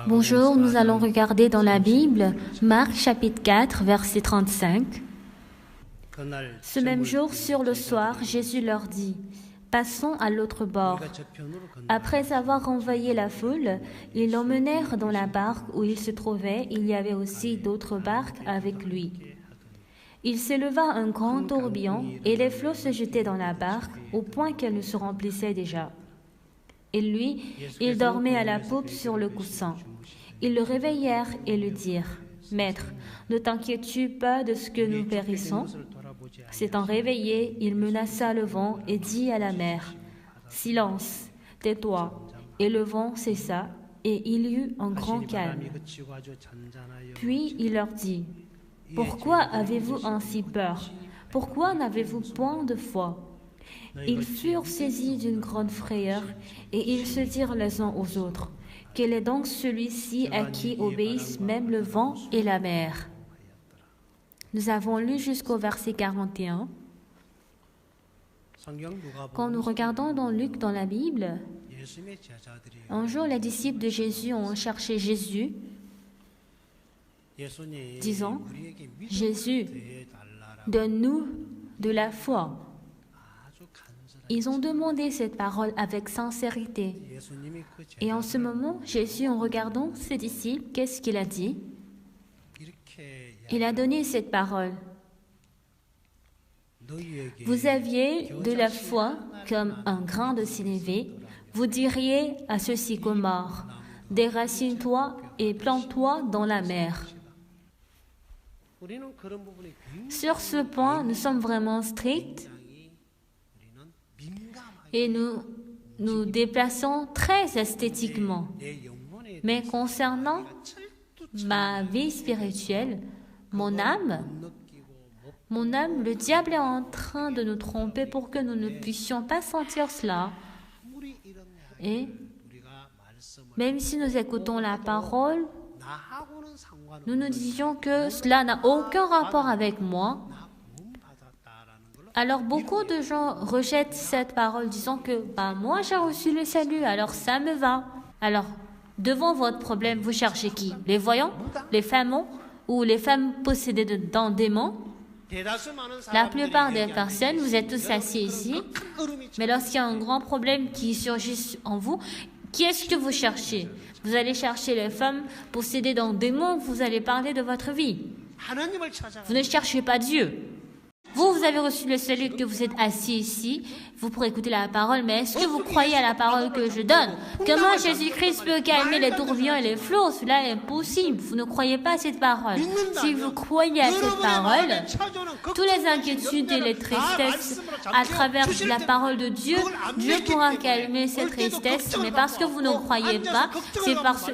Bonjour, nous allons regarder dans la Bible, Marc chapitre 4, verset 35. Ce même jour, sur le soir, Jésus leur dit, « Passons à l'autre bord. » Après avoir envoyé la foule, ils l'emmenèrent dans la barque où il se trouvait. Il y avait aussi d'autres barques avec lui. Il s'éleva un grand tourbillon et les flots se jetaient dans la barque au point qu'elle ne se remplissait déjà. Et lui, il dormait à la poupe sur le coussin. Ils le réveillèrent et lui dirent, « Maître, ne t'inquiètes-tu pas de ce que nous périssons ?» S'étant réveillé, il menaça le vent et dit à la mer, « Silence, tais-toi. » Et le vent cessa, et il y eut un grand calme. Puis il leur dit, « Pourquoi avez-vous ainsi peur? Pourquoi n'avez-vous point de foi ?» Ils furent saisis d'une grande frayeur, et ils se dirent les uns aux autres, « Quel est donc celui-ci à qui obéissent même le vent et la mer ?» Nous avons lu jusqu'au verset 41. Quand nous regardons dans Luc dans la Bible, un jour les disciples de Jésus ont cherché Jésus, disant, « Jésus, donne-nous de la foi. » Ils ont demandé cette parole avec sincérité. Et en ce moment, Jésus, en regardant ses disciples, qu'est-ce qu'il a dit? Il a donné cette parole. Vous aviez de la foi comme un grain de sénévé, vous diriez à ce sycomore, déracine-toi et plante-toi dans la mer. Sur ce point, nous sommes vraiment stricts et nous déplaçons très esthétiquement. Mais concernant ma vie spirituelle, mon âme, le diable est en train de nous tromper pour que nous ne puissions pas sentir cela. Et même si nous écoutons la parole, nous nous disions que cela n'a aucun rapport avec moi. Alors beaucoup de gens rejettent cette parole disant que moi j'ai reçu le salut, alors ça me va. Alors devant votre problème, vous cherchez qui? Les voyants, les femmes ou les femmes possédées d'un démon? La plupart des personnes, vous êtes tous assis ici, mais lorsqu'il y a un grand problème qui surgit en vous, qui est-ce que vous cherchez? Vous allez chercher les femmes possédées d'un démon, vous allez parler de votre vie. Vous ne cherchez pas Dieu. Vous avez reçu le salut que vous êtes assis ici, vous pourrez écouter la parole, mais est-ce que vous croyez à la parole que je donne? Comment Jésus-Christ peut calmer les tourbillons et les flots? Cela est impossible. Vous ne croyez pas à cette parole. Si vous croyez à cette parole, toutes les inquiétudes et les tristesses à travers la parole de Dieu, Dieu pourra calmer ces tristesses, mais parce que vous ne croyez pas,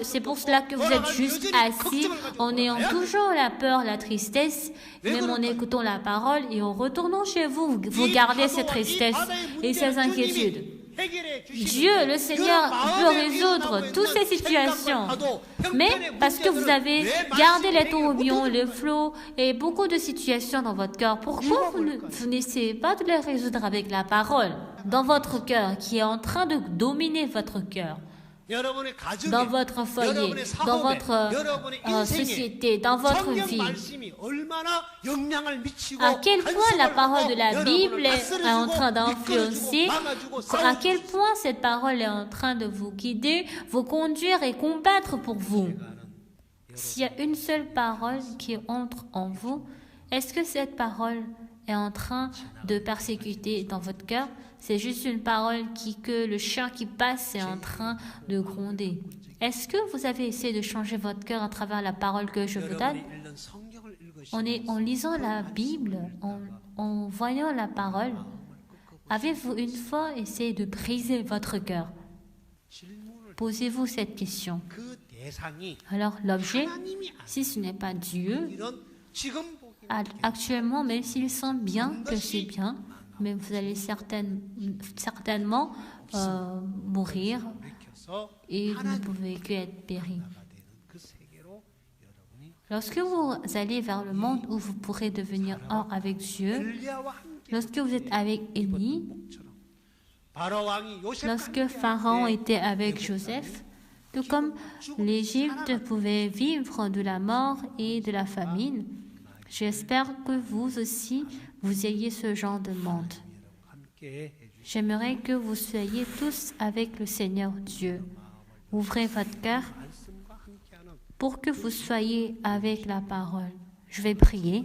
c'est pour cela que vous êtes juste assis en ayant toujours la peur, la tristesse, même en écoutant la parole et en retournant chez vous, vous gardez cette tristesse et ces inquiétudes. Dieu, le Seigneur, peut résoudre toutes ces situations. Mais parce que vous avez gardé les tourbillons, les flots et beaucoup de situations dans votre cœur, pourquoi vous n'essayez pas de les résoudre avec la parole dans votre cœur qui est en train de dominer votre cœur? Dans votre foyer, dans votre société, dans votre vie. À quel point la parole de la Bible est en train d'influencer, à quel point cette parole est en train de vous guider, vous conduire et combattre pour vous. S'il y a une seule parole qui entre en vous, est-ce que cette parole est en train de persécuter dans votre cœur? C'est juste une parole que le chien qui passe est en train de gronder. Est-ce que vous avez essayé de changer votre cœur à travers la parole que je vous donne? En lisant la Bible, en voyant la parole, avez-vous une fois essayé de briser votre cœur? Posez-vous cette question. Alors l'objet, si ce n'est pas Dieu, actuellement, même s'il sent bien que c'est bien, mais vous allez certainement mourir et vous ne pouvez qu'être péri. Lorsque vous allez vers le monde où vous pourrez devenir un avec Dieu, lorsque vous êtes avec Élie, lorsque Pharaon était avec Joseph, Tout comme l'Égypte pouvait vivre de la mort et de la famine, j'espère que vous aussi, vous ayez ce genre de monde. J'aimerais que vous soyez tous avec le Seigneur Dieu. Ouvrez votre cœur pour que vous soyez avec la parole. Je vais prier.